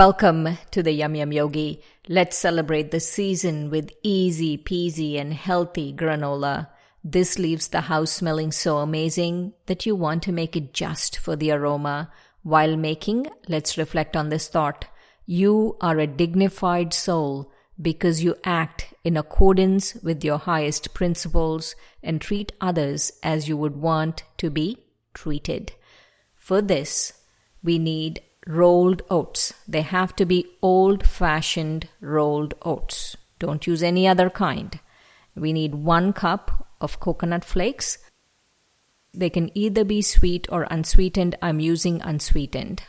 Welcome to the Yum Yum Yogi. Let's celebrate the season with easy peasy and healthy granola. This leaves the house smelling so amazing that you want to make it just for the aroma. While making, let's reflect on this thought. You are a dignified soul because you act in accordance with your highest principles and treat others as you would want to be treated. For this, we need rolled oats. They have to be old-fashioned rolled oats. Don't use any other kind. We need 1 cup of coconut flakes. They can either be sweet or unsweetened. I'm using unsweetened.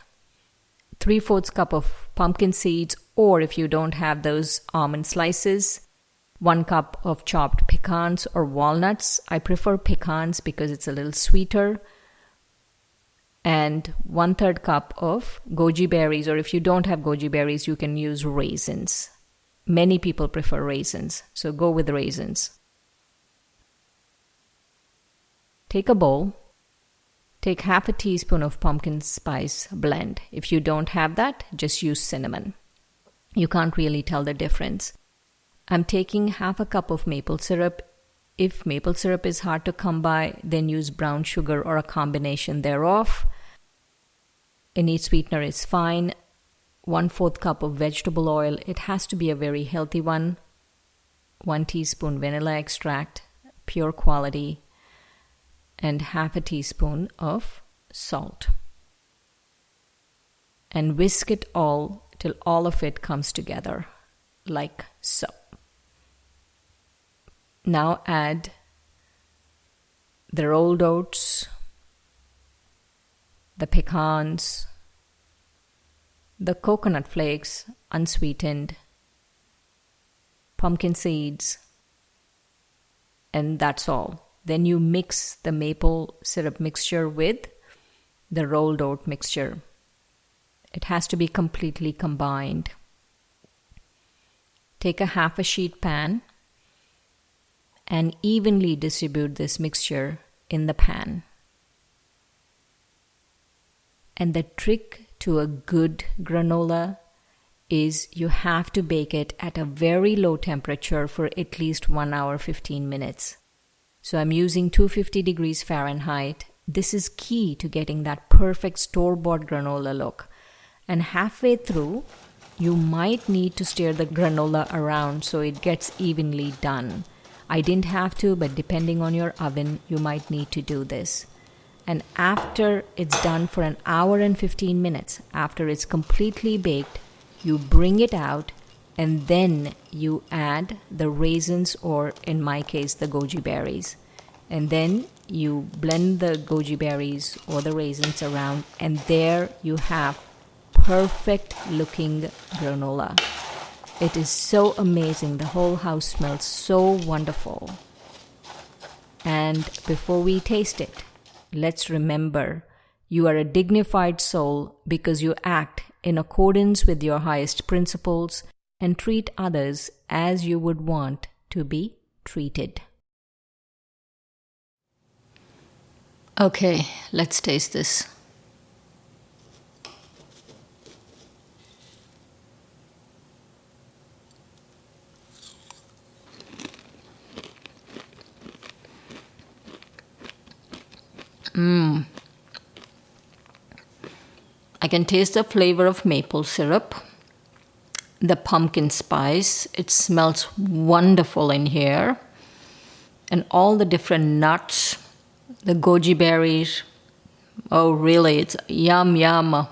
3/4 cup of pumpkin seeds, or if you don't have those, almond slices. 1 cup of chopped pecans or walnuts. I prefer pecans because it's a little sweeter. And 1/3 cup of goji berries, or if you don't have goji berries, you can use raisins. Many people prefer raisins, so go with raisins. Take a bowl. Take 1/2 teaspoon of pumpkin spice blend. If you don't have that, just use cinnamon. You can't really tell the difference. I'm taking 1/2 cup of maple syrup. If maple syrup is hard to come by, then use brown sugar or a combination thereof. Any sweetener is fine. 1/4 cup of vegetable oil. It has to be a very healthy one. 1 teaspoon vanilla extract, pure quality. And 1/2 teaspoon of salt. And whisk it all till all of it comes together, like so. Now add the rolled oats, the pecans, the coconut flakes, unsweetened, pumpkin seeds, and that's all. Then you mix the maple syrup mixture with the rolled oat mixture. It has to be completely combined. Take a 1/2 sheet pan and evenly distribute this mixture in the pan. And the trick to a good granola is you have to bake it at a very low temperature for at least 1 hour 15 minutes. So I'm using 250 degrees Fahrenheit. This is key to getting that perfect store-bought granola look. And halfway through, you might need to stir the granola around so it gets evenly done. I didn't have to, but depending on your oven, you might need to do this. And after it's done for 1 hour and 15 minutes, after it's completely baked, you bring it out and then you add the raisins, or in my case, the goji berries. And then you blend the goji berries or the raisins around, and there you have perfect looking granola. It is so amazing. The whole house smells so wonderful. And before we taste it, let's remember, you are a dignified soul because you act in accordance with your highest principles and treat others as you would want to be treated. Okay, let's taste this. I can taste the flavor of maple syrup, the pumpkin spice. It smells wonderful in here. And all the different nuts, the goji berries. Oh, really, it's yum, yum.